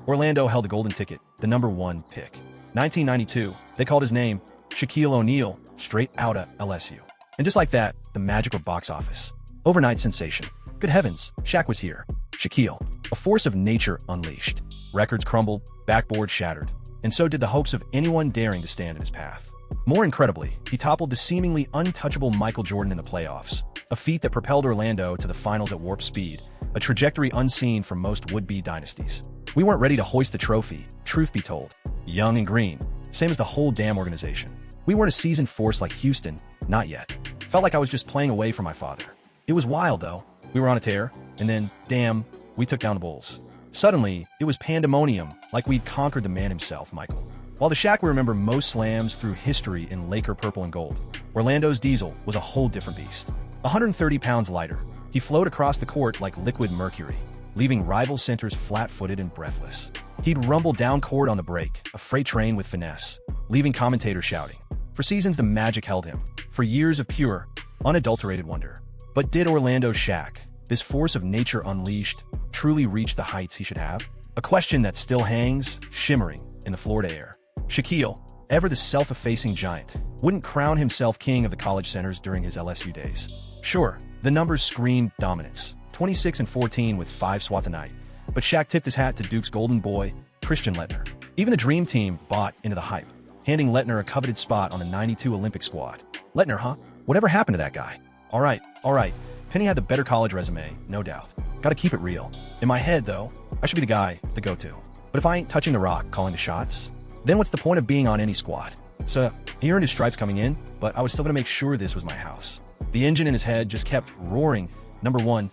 Orlando held the golden ticket, the #1 pick. 1992, they called his name Shaquille O'Neal, straight outta LSU. And just like that, the Magic were box office. Overnight sensation. Good heavens, Shaq was here. Shaquille, a force of nature unleashed. Records crumbled, backboards shattered, and so did the hopes of anyone daring to stand in his path. More incredibly, he toppled the seemingly untouchable Michael Jordan in the playoffs, a feat that propelled Orlando to the finals at warp speed, a trajectory unseen for most would-be dynasties. We weren't ready to hoist the trophy, truth be told. Young and green, same as the whole damn organization. We weren't a seasoned force like Houston, not yet. Felt like I was just playing away from my father. It was wild, though. We were on a tear, and then, damn, we took down the Bulls. Suddenly, it was pandemonium, like we'd conquered the man himself, Michael. While the Shaq we remember most slams through history in Laker purple and gold, Orlando's Diesel was a whole different beast. 130 pounds lighter, he flowed across the court like liquid mercury, leaving rival centers flat-footed and breathless. He'd rumble down court on the break, a freight train with finesse, leaving commentators shouting. For seasons, the Magic held him. For years of pure, unadulterated wonder. But did Orlando Shaq, this force of nature unleashed, truly reach the heights he should have? A question that still hangs, shimmering, in the Florida air. Shaquille, ever the self-effacing giant, wouldn't crown himself king of the college centers during his LSU days. Sure, the numbers screamed dominance, 26 and 14 with 5 swats a night, but Shaq tipped his hat to Duke's golden boy, Christian Laettner. Even the Dream Team bought into the hype, handing Laettner a coveted spot on the '92 Olympic squad. Laettner, huh? Whatever happened to that guy? All right. Penny had the better college resume, no doubt. Gotta keep it real. In my head, though, I should be the guy, the go-to. But if I ain't touching the rock, calling the shots, then what's the point of being on any squad? So, he earned his stripes coming in, but I was still gonna make sure this was my house. The engine in his head just kept roaring. Number one,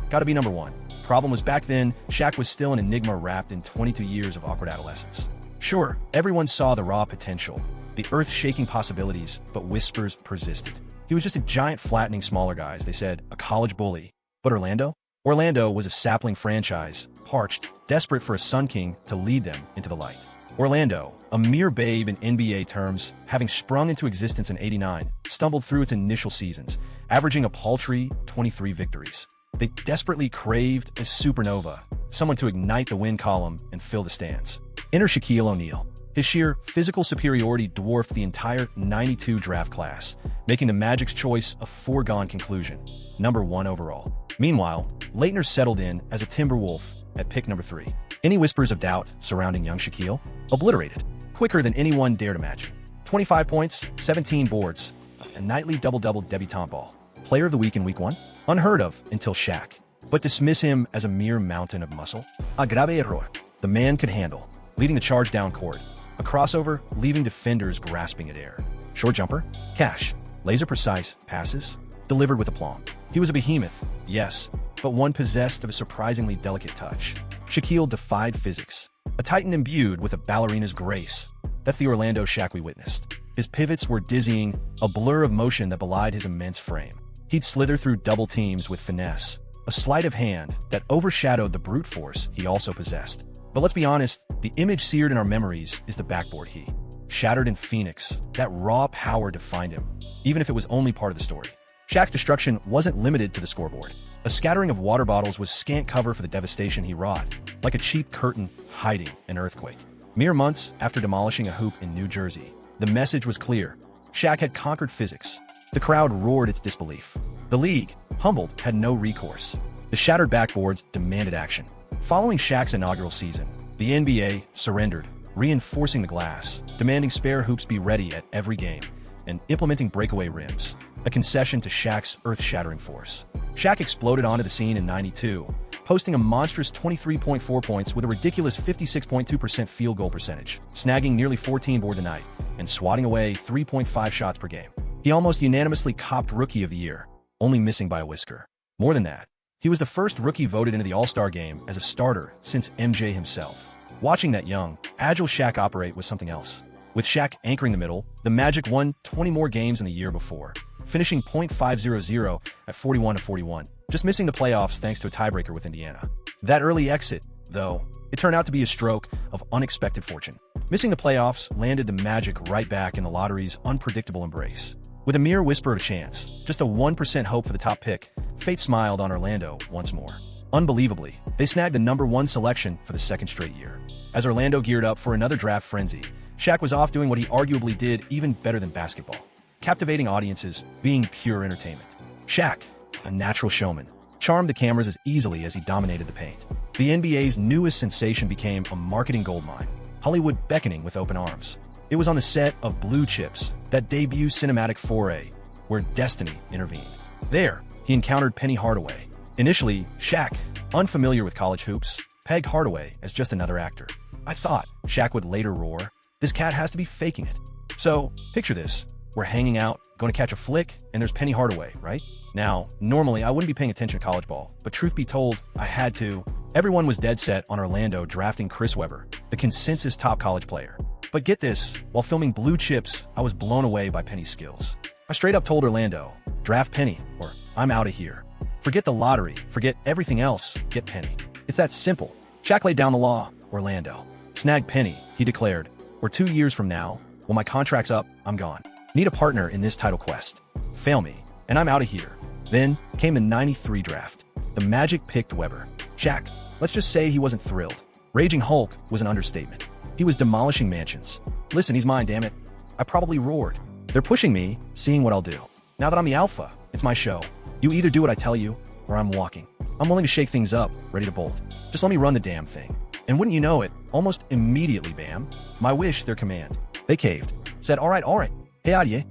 gotta be #1. Problem was back then, Shaq was still an enigma wrapped in 22 years of awkward adolescence. Sure, everyone saw the raw potential, the earth-shaking possibilities, but whispers persisted. He was just a giant flattening smaller guys, they said, a college bully. But Orlando? Orlando was a sapling franchise, parched, desperate for a Sun King to lead them into the light. Orlando, a mere babe in NBA terms, having sprung into existence in '89, stumbled through its initial seasons, averaging a paltry 23 victories. They desperately craved a supernova, someone to ignite the win column and fill the stands. Enter Shaquille O'Neal. His sheer physical superiority dwarfed the entire '92 draft class, making the Magic's choice a foregone conclusion, #1 overall. Meanwhile, Laettner settled in as a Timberwolf at pick #3. Any whispers of doubt surrounding young Shaquille? Obliterated, quicker than anyone dared imagine. 25 points, 17 boards, a nightly double-double debutante ball. Player of the week in week 1? Unheard of until Shaq. But dismiss him as a mere mountain of muscle? A grave error. The man could handle, leading the charge down court. A crossover, leaving defenders grasping at air. Short jumper? Cash. Laser-precise passes? Delivered with aplomb. He was a behemoth, yes, but one possessed of a surprisingly delicate touch. Shaquille defied physics. A titan imbued with a ballerina's grace. That's the Orlando Shaq we witnessed. His pivots were dizzying, a blur of motion that belied his immense frame. He'd slither through double teams with finesse, a sleight of hand that overshadowed the brute force he also possessed. But let's be honest, the image seared in our memories is the backboard he. Shattered in Phoenix, that raw power defined him, even if it was only part of the story. Shaq's destruction wasn't limited to the scoreboard. A scattering of water bottles was scant cover for the devastation he wrought, like a cheap curtain hiding an earthquake. Mere months after demolishing a hoop in New Jersey, the message was clear. Shaq had conquered physics. The crowd roared its disbelief. The league, humbled, had no recourse. The shattered backboards demanded action. Following Shaq's inaugural season, the NBA surrendered, reinforcing the glass, demanding spare hoops be ready at every game, and implementing breakaway rims, a concession to Shaq's earth-shattering force. Shaq exploded onto the scene in '92, posting a monstrous 23.4 points with a ridiculous 56.2% field goal percentage, snagging nearly 14 boards a night, and swatting away 3.5 shots per game. He almost unanimously copped Rookie of the Year, only missing by a whisker. More than that, he was the first rookie voted into the All-Star game as a starter since MJ himself. Watching that young, agile Shaq operate was something else. With Shaq anchoring the middle, the Magic won 20 more games than the year before, finishing .500 at 41-41, just missing the playoffs thanks to a tiebreaker with Indiana. That early exit, though, it turned out to be a stroke of unexpected fortune. Missing the playoffs landed the Magic right back in the lottery's unpredictable embrace. With a mere whisper of a chance, just a 1% hope for the top pick, fate smiled on Orlando once more. Unbelievably, they snagged the #1 selection for the second straight year. As Orlando geared up for another draft frenzy, Shaq was off doing what he arguably did even better than basketball, captivating audiences, being pure entertainment. Shaq, a natural showman, charmed the cameras as easily as he dominated the paint. The NBA's newest sensation became a marketing goldmine, Hollywood beckoning with open arms. It was on the set of Blue Chips, that debut cinematic foray, where destiny intervened. There, he encountered Penny Hardaway. Initially, Shaq, unfamiliar with college hoops, pegged Hardaway as just another actor. I thought, Shaq would later roar, this cat has to be faking it. So, picture this. We're hanging out, going to catch a flick, and there's Penny Hardaway, right? Now, normally I wouldn't be paying attention to college ball, but truth be told, I had to. Everyone was dead set on Orlando drafting Chris Webber, the consensus top college player. But get this, while filming Blue Chips, I was blown away by Penny's skills. I straight up told Orlando, draft Penny, or I'm out of here. Forget the lottery, forget everything else, get Penny. It's that simple. Shaq laid down the law, Orlando. Snag Penny, he declared. Or 2 years from now, when my contract's up, I'm gone. Need a partner in this title quest. Fail me, and I'm out of here. Then came the '93 draft. The Magic picked Webber. Shaq, let's just say he wasn't thrilled. Raging Hulk was an understatement. He was demolishing mansions. Listen, he's mine, damn it. I probably roared. They're pushing me, seeing what I'll do. Now that I'm the alpha, it's my show. You either do what I tell you, or I'm walking. I'm willing to shake things up, ready to bolt. Just let me run the damn thing. And wouldn't you know it, almost immediately, bam, my wish, their command. They caved, said, all right, hey out ya.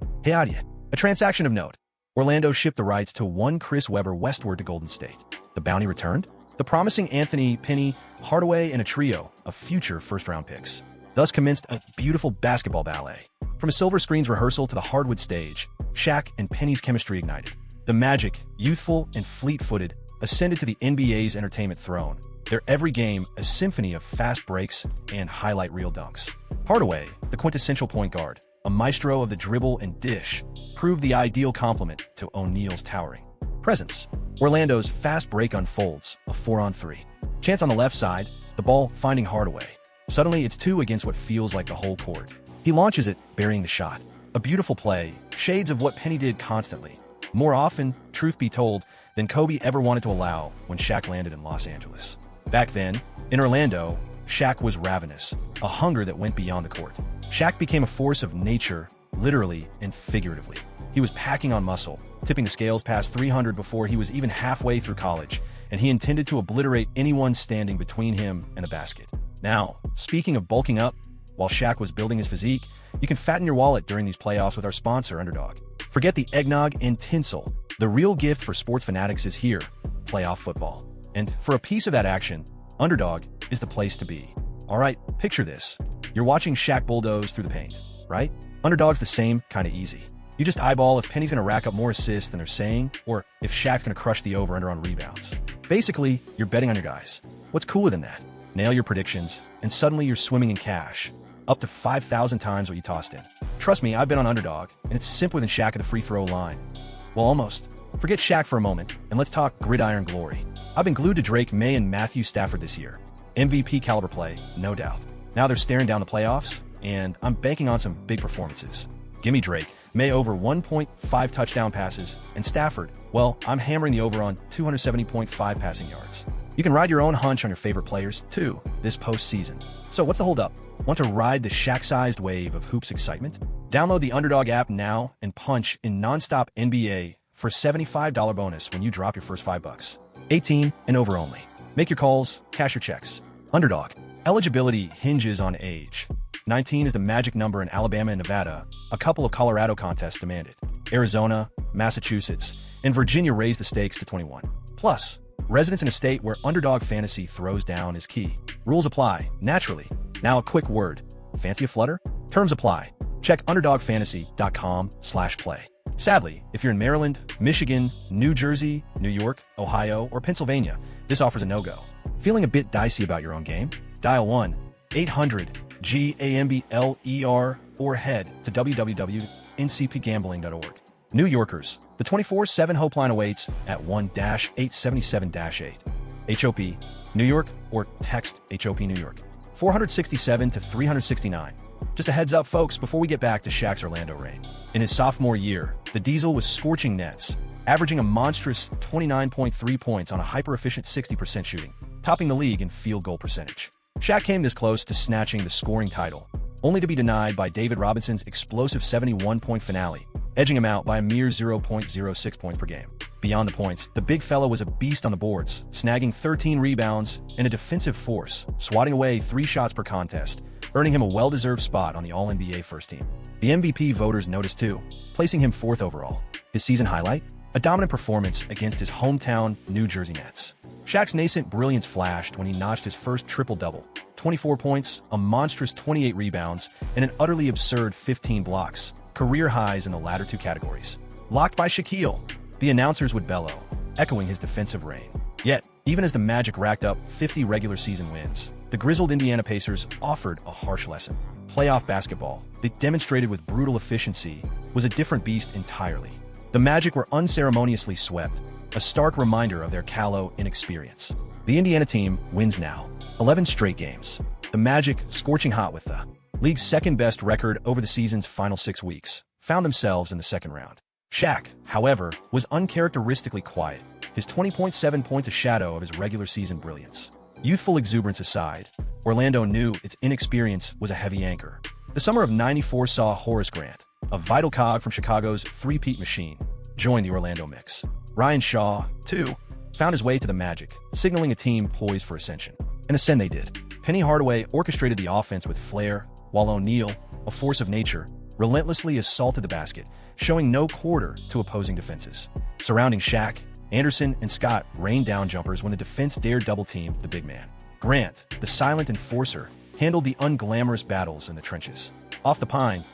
A transaction of note. Orlando shipped the rights to one Chris Webber westward to Golden State. The bounty returned? The promising Anthony, Penny, Hardaway, and a trio of future first-round picks. Thus commenced a beautiful basketball ballet. From a silver screen's rehearsal to the hardwood stage, Shaq and Penny's chemistry ignited. The Magic, youthful and fleet-footed, ascended to the NBA's entertainment throne. Their every game a symphony of fast breaks and highlight reel dunks. Hardaway, the quintessential point guard, a maestro of the dribble and dish, proved the ideal complement to O'Neal's towering presence. Orlando's fast break unfolds, a 4-on-3. Chance on the left side, the ball finding Hardaway. Suddenly, it's 2 against what feels like the whole court. He launches it, burying the shot. A beautiful play, shades of what Penny did constantly. More often, truth be told, than Kobe ever wanted to allow when Shaq landed in Los Angeles. Back then, in Orlando, Shaq was ravenous, a hunger that went beyond the court. Shaq became a force of nature, literally and figuratively. He was packing on muscle, tipping the scales past 300 before he was even halfway through college, and he intended to obliterate anyone standing between him and a basket. Now, speaking of bulking up, while Shaq was building his physique, you can fatten your wallet during these playoffs with our sponsor, Underdog. Forget the eggnog and tinsel. The real gift for sports fanatics is here, playoff football. And for a piece of that action, Underdog is the place to be. All right, picture this. You're watching Shaq bulldoze through the paint, right? Underdog's the same, kind of easy. You just eyeball if Penny's going to rack up more assists than they're saying, or if Shaq's going to crush the over-under on rebounds. Basically, you're betting on your guys. What's cooler than that? Nail your predictions, and suddenly you're swimming in cash. Up to 5,000 times what you tossed in. Trust me, I've been on Underdog, and it's simpler than Shaq at the free throw line. Well, almost. Forget Shaq for a moment, and let's talk gridiron glory. I've been glued to Drake May and Matthew Stafford this year. MVP caliber play, no doubt. Now they're staring down the playoffs, and I'm banking on some big performances. Gimme Drake, May over 1.5 touchdown passes, and Stafford, well, I'm hammering the over on 270.5 passing yards. You can ride your own hunch on your favorite players, too, this postseason. So what's the holdup? Want to ride the Shaq-sized wave of hoops excitement? Download the Underdog app now and punch in nonstop NBA for a $75 bonus when you drop your first $5. 18 and over only. Make your calls, cash your checks. Underdog. Eligibility hinges on age. 19 is the magic number in Alabama and Nevada. A couple of Colorado contests demand it. Arizona, Massachusetts, and Virginia raised the stakes to 21. Plus, residence in a state where Underdog fantasy throws down is key. Rules apply, naturally. Now a quick word. Fancy a flutter? Terms apply. Check underdogfantasy.com/play. Sadly, if you're in Maryland, Michigan, New Jersey, New York, Ohio, or Pennsylvania, this offer's a no-go. Feeling a bit dicey about your own game? Dial 1-800-GAMBLER or head to www.ncpgambling.org. New Yorkers, the 24/7 Hopeline awaits at 1-877-8. HOP, New York, or text HOP New York. 467 to 369. Just a heads up, folks, before we get back to Shaq's Orlando reign. In his sophomore year, the Diesel was scorching nets, averaging a monstrous 29.3 points on a hyper-efficient 60% shooting, topping the league in field goal percentage. Shaq came this close to snatching the scoring title, only to be denied by David Robinson's explosive 71-point finale, edging him out by a mere 0.06 points per game. Beyond the points, the big fella was a beast on the boards, snagging 13 rebounds and a defensive force, swatting away 3 shots per contest, earning him a well-deserved spot on the All-NBA first team. The MVP voters noticed too, placing him 4th overall. His season highlight? A dominant performance against his hometown New Jersey Nets. Shaq's nascent brilliance flashed when he notched his first triple-double. 24 points, a monstrous 28 rebounds, and an utterly absurd 15 blocks, career highs in the latter 2 categories. Locked by Shaquille, the announcers would bellow, echoing his defensive reign. Yet, even as the Magic racked up 50 regular season wins, the grizzled Indiana Pacers offered a harsh lesson. Playoff basketball, they demonstrated with brutal efficiency, was a different beast entirely. The Magic were unceremoniously swept, a stark reminder of their callow inexperience. The Indiana team wins now, 11 straight games. The Magic, scorching hot with the league's second-best record over the season's final 6 weeks, found themselves in the second round. Shaq, however, was uncharacteristically quiet, his 20.7 points a shadow of his regular season brilliance. Youthful exuberance aside, Orlando knew its inexperience was a heavy anchor. The summer of '94 saw Horace Grant, a vital cog from Chicago's three-peat machine, join the Orlando mix. Ryan Shaw, too, found his way to the Magic, signaling a team poised for ascension. And ascend they did. Penny Hardaway orchestrated the offense with flair, while O'Neal, a force of nature, relentlessly assaulted the basket, showing no quarter to opposing defenses. Surrounding Shaq, Anderson and Scott rained down jumpers when the defense dared double-team the big man. Grant, the silent enforcer, handled the unglamorous battles in the trenches. Off the pine,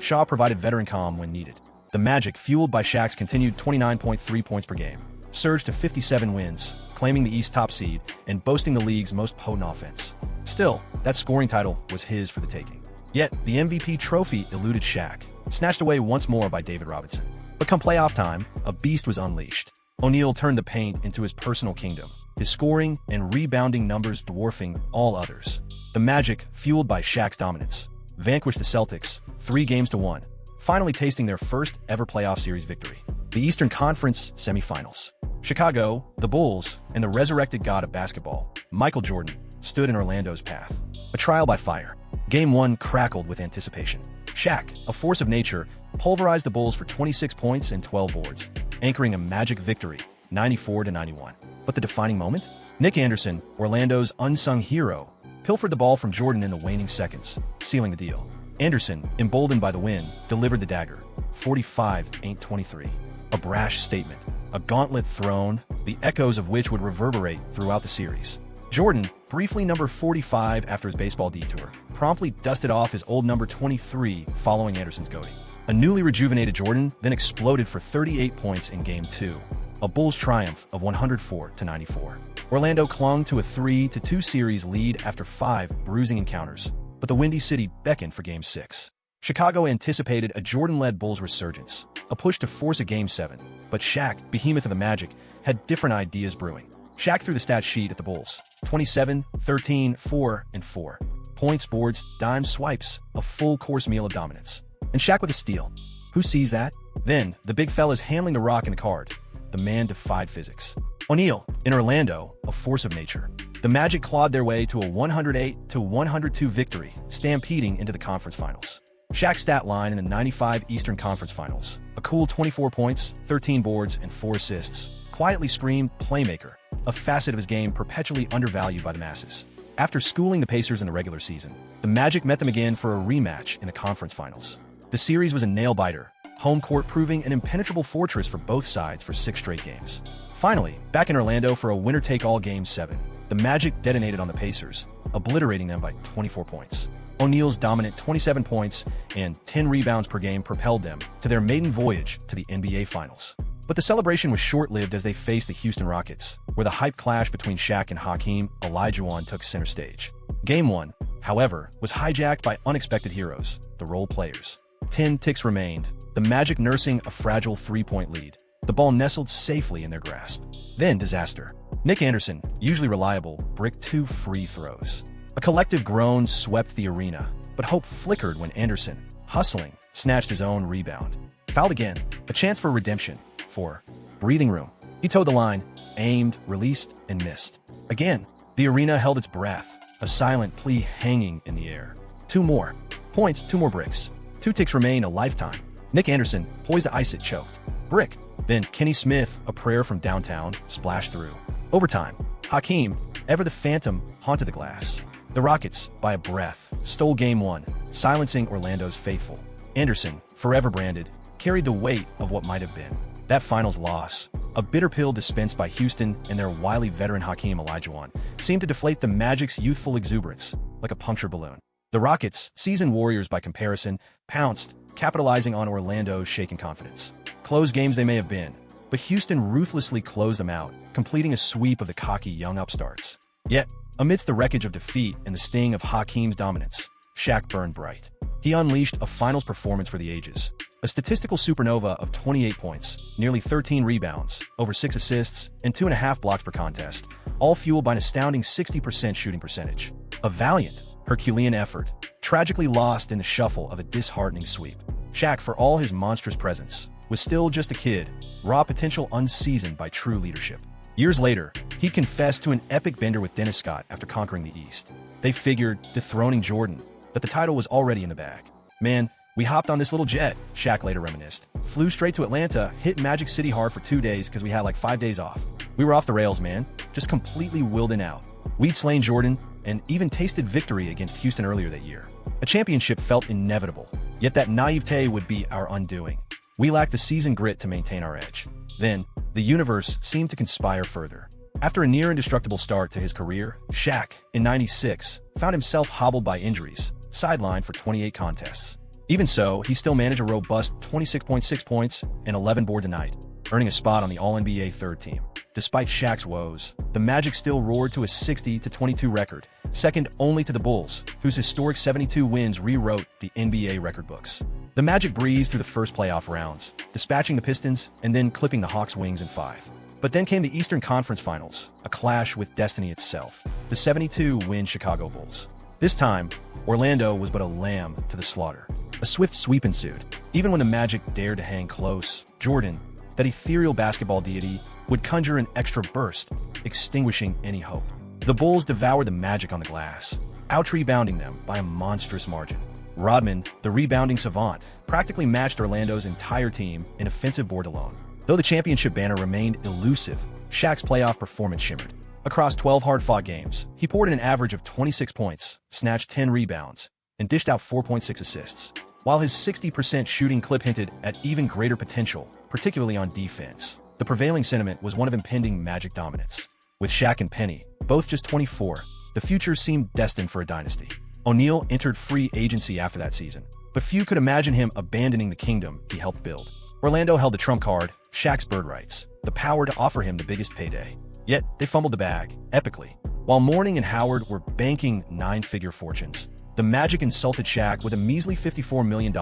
Shaw provided veteran calm when needed. The Magic, fueled by Shaq's continued 29.3 points per game, surged to 57 wins, claiming the East top seed and boasting the league's most potent offense. Still, that scoring title was his for the taking. Yet, the MVP trophy eluded Shaq, snatched away once more by David Robinson. But come playoff time, a beast was unleashed. O'Neal turned the paint into his personal kingdom, his scoring and rebounding numbers dwarfing all others. The Magic, fueled by Shaq's dominance, vanquished the Celtics 3-1, finally tasting their first ever playoff series victory. The Eastern Conference semifinals. Chicago, the Bulls, and the resurrected god of basketball, Michael Jordan, stood in Orlando's path. A trial by fire. Game 1 crackled with anticipation. Shaq, a force of nature, pulverized the Bulls for 26 points and 12 boards, anchoring a Magic victory, 94-91. But the defining moment? Nick Anderson, Orlando's unsung hero, pilfered the ball from Jordan in the waning seconds, sealing the deal. Anderson, emboldened by the win, delivered the dagger, 45-23. A brash statement, a gauntlet thrown, the echoes of which would reverberate throughout the series. Jordan, briefly number 45 after his baseball detour, promptly dusted off his old number 23 following Anderson's goading. A newly rejuvenated Jordan then exploded for 38 points in Game 2, a Bulls triumph of 104-94. Orlando clung to a 3-2 series lead after 5 bruising encounters, but the Windy City beckoned for Game 6. Chicago anticipated a Jordan-led Bulls resurgence, a push to force a Game 7, but Shaq, behemoth of the Magic, had different ideas brewing. Shaq threw the stat sheet at the Bulls. 27, 13, 4, and 4. Points, boards, dimes, swipes, a full course meal of dominance. And Shaq with a steal. Who sees that? Then, the big fella's handling the rock in the card. The man defied physics. O'Neal, in Orlando, a force of nature. The Magic clawed their way to a 108-102 victory, stampeding into the conference finals. Shaq's stat line in the '95 Eastern Conference Finals, a cool 24 points, 13 boards, and 4 assists, quietly screamed playmaker, a facet of his game perpetually undervalued by the masses. After schooling the Pacers in the regular season, the Magic met them again for a rematch in the conference finals. The series was a nail-biter, home court proving an impenetrable fortress for both sides for 6 straight games. Finally, back in Orlando for a winner-take-all Game 7, the Magic detonated on the Pacers, obliterating them by 24 points. O'Neal's dominant 27 points and 10 rebounds per game propelled them to their maiden voyage to the NBA Finals. But the celebration was short-lived as they faced the Houston Rockets, where the hype clash between Shaq and Hakeem Olajuwon took center stage. Game 1, however, was hijacked by unexpected heroes, the role players. 10 ticks remained, the Magic nursing a fragile 3-point lead. The ball nestled safely in their grasp. Then disaster. Nick Anderson, usually reliable, bricked 2 free throws. A collective groan swept the arena, but hope flickered when Anderson, hustling, snatched his own rebound. Fouled again, a chance for redemption, for breathing room. He towed the line, aimed, released, and missed. Again, the arena held its breath, a silent plea hanging in the air. 2 more. Points, 2 more bricks. 2 ticks remain a lifetime. Nick Anderson, poised to ice it, choked. Brick. Then Kenny Smith, a prayer from downtown, splashed through. Overtime. Hakeem, ever the phantom, haunted the glass. The Rockets, by a breath, stole Game 1, silencing Orlando's faithful. Anderson, forever branded, carried the weight of what might have been. That finals loss, a bitter pill dispensed by Houston and their wily veteran Hakeem Olajuwon, seemed to deflate the Magic's youthful exuberance like a punctured balloon. The Rockets, seasoned warriors by comparison, pounced, capitalizing on Orlando's shaken confidence. Close games they may have been, but Houston ruthlessly closed them out, completing a sweep of the cocky young upstarts. Yet, amidst the wreckage of defeat and the sting of Hakeem's dominance, Shaq burned bright. He unleashed a finals performance for the ages. A statistical supernova of 28 points, nearly 13 rebounds, over 6 assists, and 2.5 blocks per contest, all fueled by an astounding 60% shooting percentage. A valiant, Herculean effort, tragically lost in the shuffle of a disheartening sweep. Shaq, for all his monstrous presence, was still just a kid, raw potential unseasoned by true leadership. Years later, he confessed to an epic bender with Dennis Scott after conquering the East. They figured, dethroning Jordan, that the title was already in the bag. Man, we hopped on this little jet, Shaq later reminisced. Flew straight to Atlanta, hit Magic City hard for 2 days because we had like 5 days off. We were off the rails, man. Just completely willed out. We'd slain Jordan and even tasted victory against Houston earlier that year. A championship felt inevitable, yet that naivete would be our undoing. We lacked the seasoned grit to maintain our edge. Then, the universe seemed to conspire further. After a near-indestructible start to his career, Shaq, in '96, found himself hobbled by injuries, sidelined for 28 contests. Even so, he still managed a robust 26.6 points and 11 boards a night, earning a spot on the All-NBA third team. Despite Shaq's woes, the Magic still roared to a 60-22 record, second only to the Bulls, whose historic 72 wins rewrote the NBA record books. The Magic breezed through the first playoff rounds, dispatching the Pistons and then clipping the Hawks' wings in 5. But then came the Eastern Conference Finals, a clash with destiny itself, the 72-win Chicago Bulls. This time, Orlando was but a lamb to the slaughter. A swift sweep ensued. Even when the Magic dared to hang close, Jordan, that ethereal basketball deity, would conjure an extra burst, extinguishing any hope. The Bulls devoured the Magic on the glass, out-rebounding them by a monstrous margin. Rodman, the rebounding savant, practically matched Orlando's entire team in offensive board alone. Though the championship banner remained elusive, Shaq's playoff performance shimmered. Across 12 hard-fought games, he poured in an average of 26 points, snatched 10 rebounds, and dished out 4.6 assists. While his 60% shooting clip hinted at even greater potential, particularly on defense, the prevailing sentiment was one of impending Magic dominance. With Shaq and Penny, both just 24, the future seemed destined for a dynasty. O'Neal entered free agency after that season, but few could imagine him abandoning the kingdom he helped build. Orlando held the trump card, Shaq's bird rights, the power to offer him the biggest payday. Yet, they fumbled the bag, epically. While Mourning and Howard were banking 9-figure fortunes, the Magic insulted Shaq with a measly $54 million,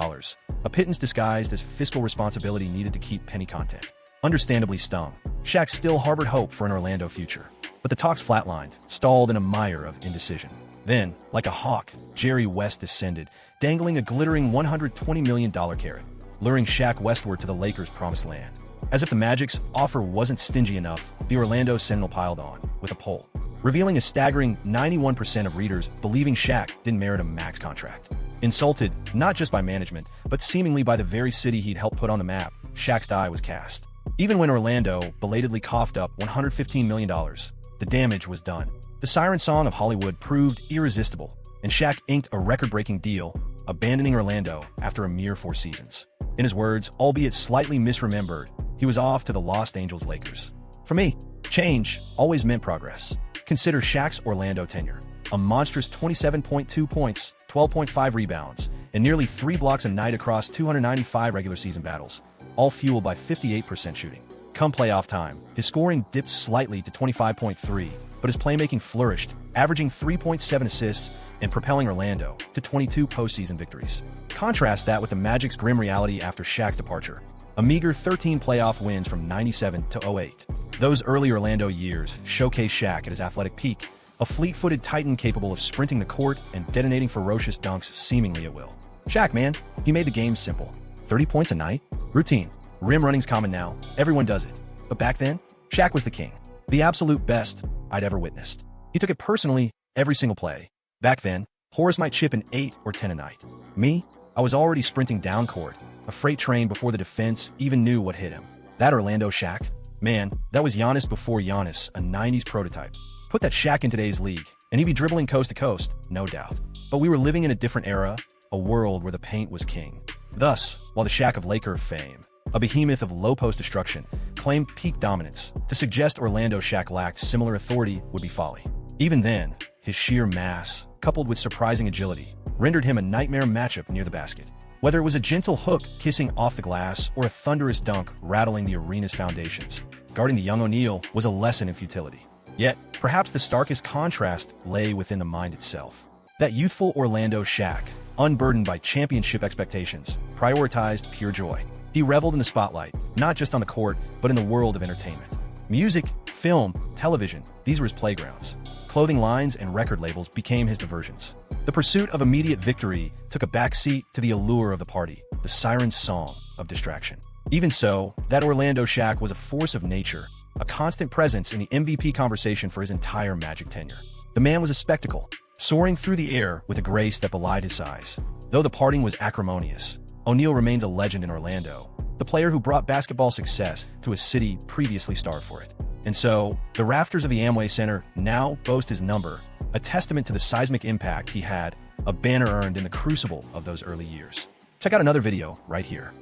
a pittance disguised as fiscal responsibility needed to keep Penny content. Understandably stung, Shaq still harbored hope for an Orlando future. But the talks flatlined, stalled in a mire of indecision. Then, like a hawk, Jerry West descended, dangling a glittering $120 million carrot, luring Shaq westward to the Lakers' promised land. As if the Magic's offer wasn't stingy enough, the Orlando Sentinel piled on, with a poll, revealing a staggering 91% of readers believing Shaq didn't merit a max contract. Insulted, not just by management, but seemingly by the very city he'd helped put on the map, Shaq's die was cast. Even when Orlando belatedly coughed up $115 million, the damage was done. The siren song of Hollywood proved irresistible, and Shaq inked a record-breaking deal, abandoning Orlando after a mere 4 seasons. In his words, albeit slightly misremembered, he was off to the Los Angeles Lakers. For me, change always meant progress. Consider Shaq's Orlando tenure. A monstrous 27.2 points, 12.5 rebounds, and nearly 3 blocks a night across 295 regular season battles, all fueled by 58% shooting. Come playoff time, his scoring dipped slightly to 25.3, but his playmaking flourished, averaging 3.7 assists and propelling Orlando to 22 postseason victories. Contrast that with the Magic's grim reality after Shaq's departure. A meager 13 playoff wins from '97 to '08. Those early Orlando years showcased Shaq at his athletic peak, a fleet-footed titan capable of sprinting the court and detonating ferocious dunks seemingly at will. Shaq, man, he made the game simple. 30 points a night? Routine. Rim running's common now. Everyone does it. But back then, Shaq was the king, the absolute best I'd ever witnessed. He took it personally every single play. Back then, Horace might chip in 8 or 10 a night. Me, I was already sprinting down court, a freight train before the defense even knew what hit him. That Orlando Shaq? Man, that was Giannis before Giannis, a 90s prototype. Put that Shaq in today's league, and he'd be dribbling coast to coast, no doubt. But we were living in a different era, a world where the paint was king. Thus, while the Shaq of Laker fame, a behemoth of low-post destruction, claimed peak dominance, to suggest Orlando Shaq lacked similar authority would be folly. Even then, his sheer mass, coupled with surprising agility, rendered him a nightmare matchup near the basket. Whether it was a gentle hook kissing off the glass or a thunderous dunk rattling the arena's foundations, guarding the young O'Neal was a lesson in futility. Yet, perhaps the starkest contrast lay within the mind itself. That youthful Orlando Shaq, unburdened by championship expectations, prioritized pure joy. He reveled in the spotlight, not just on the court, but in the world of entertainment. Music, film, television, these were his playgrounds. Clothing lines and record labels became his diversions. The pursuit of immediate victory took a backseat to the allure of the party, the siren's song of distraction. Even so, that Orlando Shaq was a force of nature, a constant presence in the MVP conversation for his entire Magic tenure. The man was a spectacle, soaring through the air with a grace that belied his size. Though the parting was acrimonious, O'Neal remains a legend in Orlando, the player who brought basketball success to a city previously starved for it. And so, the rafters of the Amway Center now boast his number, a testament to the seismic impact he had, a banner earned in the crucible of those early years. Check out another video right here.